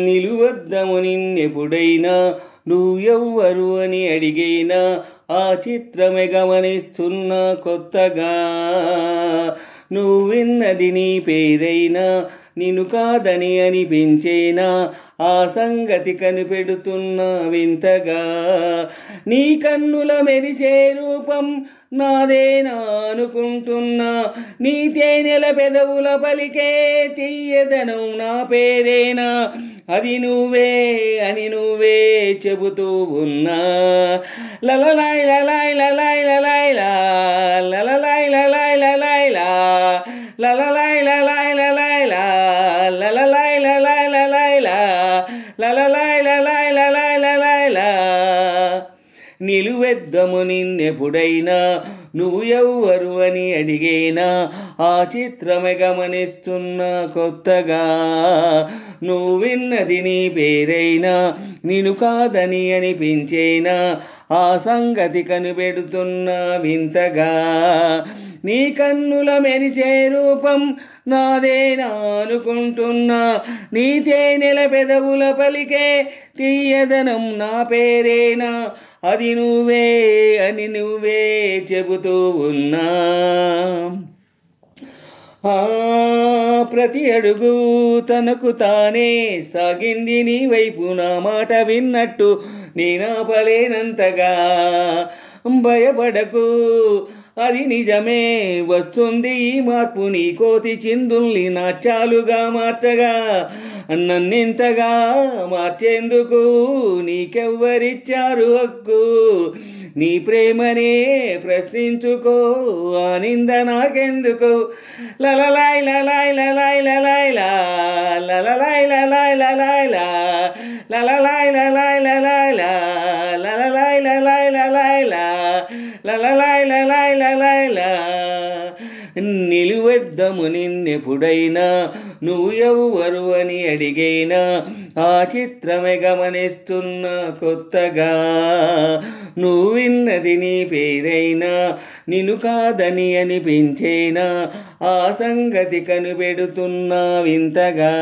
నిలువద్దము నిన్నెప్పుడైనా నువ్వెవ్వరు అని అడిగైనా ఆ చిత్రమే గమనిస్తున్నా కొత్తగా. నువ్విన్నది నీ పేరైనా నిన్ను కాదని అనిపించేనా ఆ సంగతి కనిపెడుతున్నా వింతగా. నీ కన్నుల మెరిసే రూపం నాదేనా అనుకుంటున్నా, నీ తేనెల పెదవుల పలికే తీయదనం నా పేరేనా అది నువ్వే అని నువ్వే చెబుతూ ఉన్నా. లలలాయ్ లలాయ్ లలాయ్ లలాయ్ లా లలలాయ్ లలాయ్ లలాయ్ లా లలలాయ్ లలాయ్ లలాయ్ లా లలలాయ్ లలాయ్ లలాయ్ లా లలలాయ్ లలాయ్ లలాయ్ లలాయ్ లా. నిలువెద్దము నిన్నెప్పుడైనా నువ్వెవ్వరు అని అడిగేనా ఆ చిత్రమే గమనిస్తున్నా కొత్తగా. నువ్విన్నది నీ పేరైనా నిన్ను కాదని అనిపించేనా ఆ సంగతి కనిపెడుతున్నా వింతగా. నీ కన్నుల మెరిసే రూపం నాదేనా అనుకుంటున్నా, నీ తేనెల పెదవుల పలికే తీయదనం నా పేరేనా అది నువ్వే అని నువ్వే చెబుతూ ఉన్నా. ప్రతి అడుగు తనకు తానే సాగింది నీ వైపు నా మాట విన్నట్టు నేనాపలేనంతగా. భయపడకు అది నిజమే వస్తుంది ఈ మార్పు నీ కోతి చిందుల్ని నాట్యాలుగా మార్చగా. నన్నింతగా మార్చేందుకు నీకెవ్వరిచ్చారు హక్కు, నీ ప్రేమనే ప్రశ్నించుకో ఆ నింద నాకెందుకు. లలలాయ్ లలాయ్ లలాయ్ లలాయ్ లా లలలాయ్ లలాయ్ లలాయ్ లా లలలాయ్ లలాయ్ లలాయ్ లా లలలాయ్ లలాయ్ లలాయ్ లా లలలాయ్ లలాయ్ లలాయ్ లా. నిలువెద్దము నిన్నెప్పుడైనా నువ్వెవ్వరు అని అడిగైనా ఆ చిత్రమే గమనిస్తున్నా కొత్తగా. నువ్విన్నది నీ పేరైనా నిన్ను కాదని అనిపించేనా ఆ సంగతి కనిపెడుతున్నా వింతగా.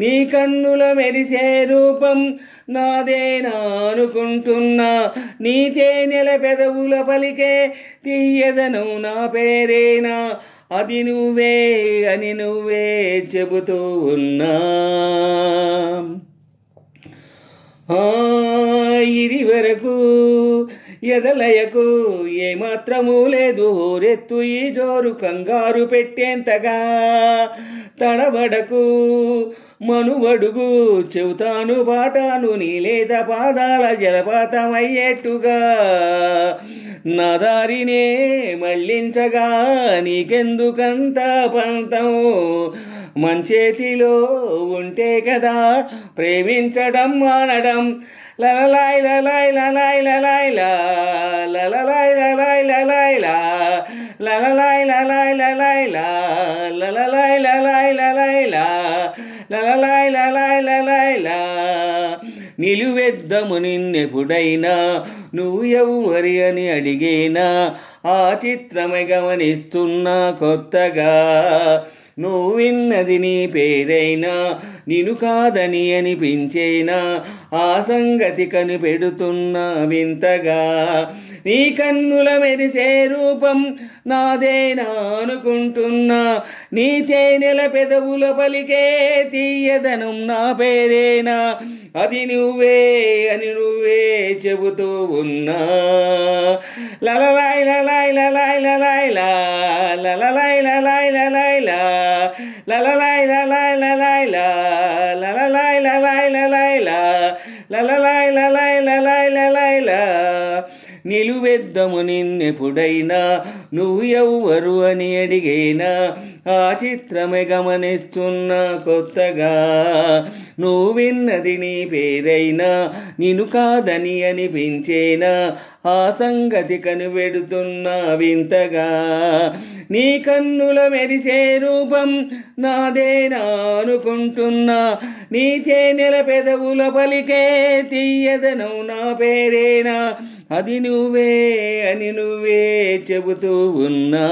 నీ కన్నుల మెరిసే రూపం నాదేనా అనుకుంటున్నా, నీ తేనెల పెదవుల పలికే తీయదనం నా పేరేనా అది నువ్వే అని నువ్వే చెబుతూ ఉన్నా. ఇది వరకు ఎదలయకు ఏమాత్రమూ లేదు హోరెత్తు ఈ జోరు కంగారు పెట్టేంతగా. తడబడకు మనువడుగు చెబుతాను పాటాను నీలేత పాదాల జలపాతమయ్యేట్టుగా. నా దారినే మళ్ళించగా నీకెందుకంత పంతం, మంచేతిలో ఉంటే కదా ప్రేమించడం మానడం. లలలాయ్ లలాయ్ లలాయ్ లలాయ్ లా లలలాయ్ లలాయ్ లలాయ్ లా లలలాయ్ లలాయ్ లలాయ్ లా లలలాయ్ లలాయ్ లలాయ్ లా లలలాయ్ లలాయ్ లలాయ్ లా. నిలువెద్దము నిన్నెప్పుడైనా నువ్వెవ్వరి అని అడిగేనా ఆ చిత్రమే గమనిస్తున్నా కొత్తగా. నువ్విన్నది నీ పేరైనా నిన్ను కాదని అనిపించేనా ఆ సంగతి కనిపెడుతున్నా వింతగా. నీ కన్నుల మెరిసే రూపం నాదేనా అనుకుంటున్నా, నీ తేనెల పెదవుల పలికే తీయదనం నా పేరేనా అది నువ్వే అని నువ్వే చెబుతూ ఉన్నా. లలలాయ్ లలాయ్ లలాయ్ లలాయ్ లా లలలాయ్ లలాయ్ లలాయ్ లా లలలాయ్ లలాయ్ లలాయ్ లా లలలాయ్ లలాయ్ లలాయ్ లా లలలాయ్ లలాయ్ లలాయ్ లలాయ్ లా. నిలువెద్దము నిన్నెప్పుడైనా నువ్వెవ్వరు అని అడిగేనా ఆ చిత్రమే గమనిస్తున్నా కొత్తగా. నువ్విన్నది నీ పేరైనా నిన్ను కాదని అనిపించేనా ఆ సంగతి కనిపెడుతున్నా వింతగా. నీ కన్నుల మెరిసే రూపం నాదేనా అనుకుంటున్నా, నీ తేనెల పెదవుల పలికే తీయదనం నా పేరేనా అది నువ్వే అని నువ్వే చెబుతూ ఉన్నా.